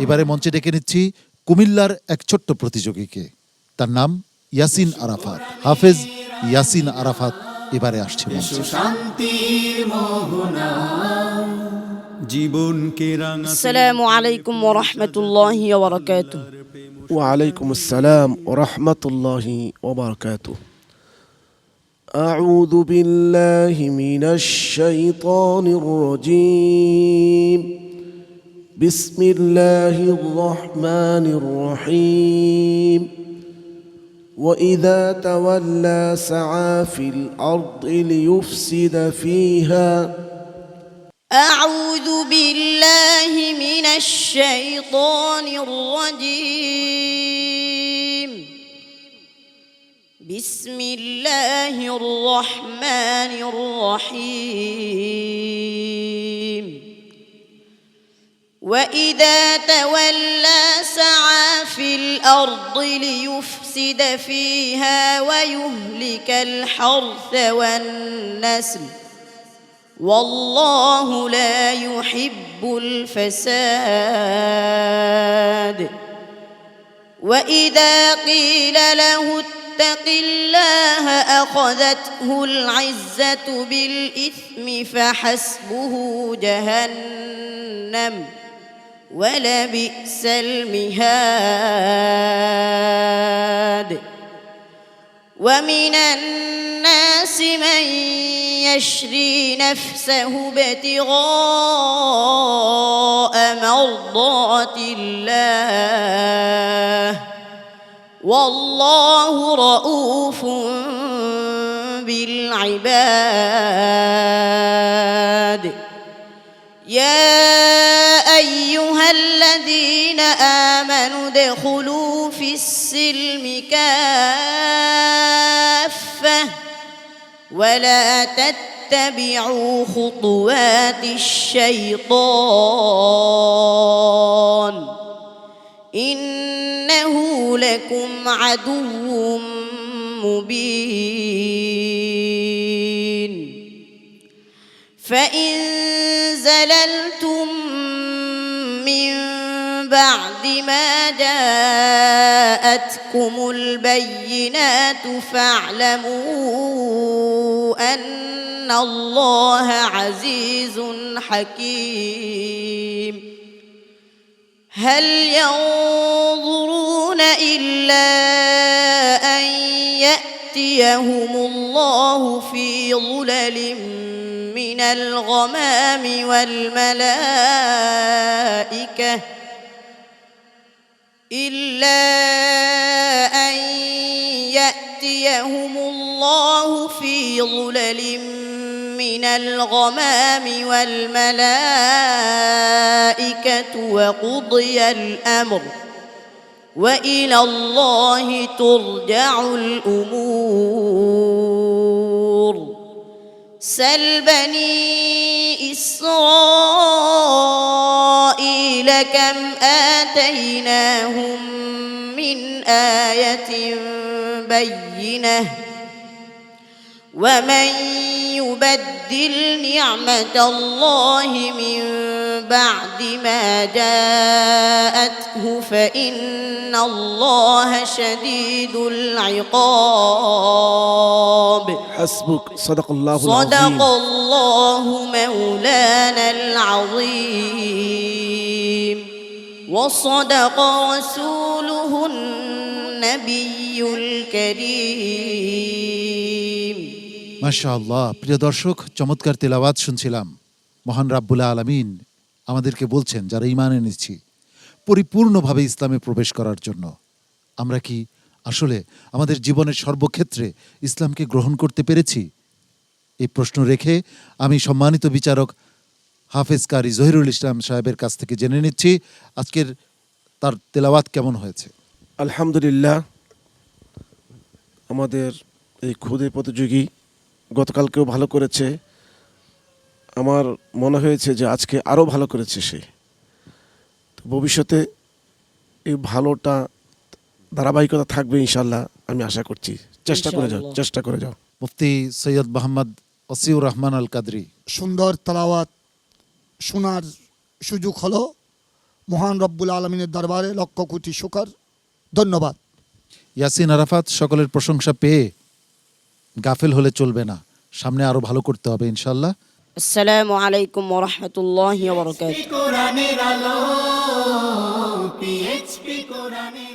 এবারে মঞ্চে ডেকে নিচ্ছি কুমিল্লার এক ছোট্ট প্রতিযোগীকে। তার নাম ইয়াসিন আরাফাত। হাফেজ ইয়াসিন আরাফাত এবারে আসছে মঞ্চে। শান্তির মোহনা জীবনকে রাঙা। আসসালামু আলাইকুম ওয়া রাহমাতুল্লাহি ওয়া বারাকাতুহু। وعليكم السلام ورحمة الله وبركاته. أعوذ بالله من الشيطان الرجيم. بسم الله الرحمن الرحيم. وإذا تولى سعى في الأرض ليفسد فيها. أعوذ بالله من الشيطان الرجيم. بسم الله الرحمن الرحيم. وإذا تولى سعى في الأرض ليفسد فيها ويهلك الحرث والنسل والله لا يحب الفساد. وإذا قيل له اتق الله أخذته العزة بالإثم فحسبه جهنم ولبئس المهاد. ومن الناس من يشري نفسه ابتغاء مرضات الله والله رؤوف بالعباد. يا أيها الذين آمنوا ادخلوا في السلم كافة ولا تتبعوا خطوات الشيطان إنه لكم عدو مبين. فإن زللتم من بعد ما جاءتكم البينات فاعلموا أن الله عزيز حكيم. هل ينظرون إلا أن يأتيهم الله في ظلل من الغمام والملائكة إلا أن يأتيهم الله في ظلل من الغمام والملائكة وقضي الأمر وإلى الله ترجع الأمور. سل بني إسرائيل كم آتيناهم من آية بينة ومن يبدل نعمة الله من بعد ما جاءته فإن الله شديد العقاب. حسبك. صدق الله العظيم. صدق الله مولانا العظيم وصدق رسوله النبي الكريم. মাশাআল্লাহ। প্রিয় দর্শক, চমৎকার তেলাওয়াত শুনছিলাম। মহান রাব্বুল আলামিন আমাদেরকে বলছেন যারা ঈমান এনেছি পরিপূর্ণভাবে ইসলামে প্রবেশ করার জন্য। আমরা কি আসলে আমাদের জীবনের সর্বক্ষেত্রে ইসলামকে গ্রহণ করতে পেরেছি? এই প্রশ্ন রেখে আমি সম্মানিত বিচারক হাফেজ কারি জহিরুল ইসলাম সাহেবের কাছ থেকে জেনে নিচ্ছি আজকের তার তেলাওয়াত কেমন হয়েছে। আলহামদুলিল্লাহ, আমাদের এই খুদে প্রতিযোগী গতকালকেও ভালো করেছে। আমার মনে হয়েছে যে আজকে আরও ভালো করেছে সে। তো ভবিষ্যতে এই ভালোটা ধারাবাহিকতা থাকবে ইনশাল্লাহ, আমি আশা করছি। চেষ্টা করে যাও। মুফতি সৈয়দ মোহাম্মদ ওসিউর রহমান আল কাদরি। সুন্দর তেলাওয়াত শোনার সুযোগ হলো। মহান রব্বুল আলমিনের দরবারে লক্ষ কোটি শুকর, ধন্যবাদ। ইয়াসিন আরাফাত, সকলের প্রশংসা পেয়ে গাফেল হলে চলবে না, সামনে আরো ভালো করতে হবে ইনশাল্লাহ। আসসালামু আলাইকুম ওয়া রাহমাতুল্লাহি ওয়া বারাকাতুহু। কোরআনের আলো, PHP কোরআনের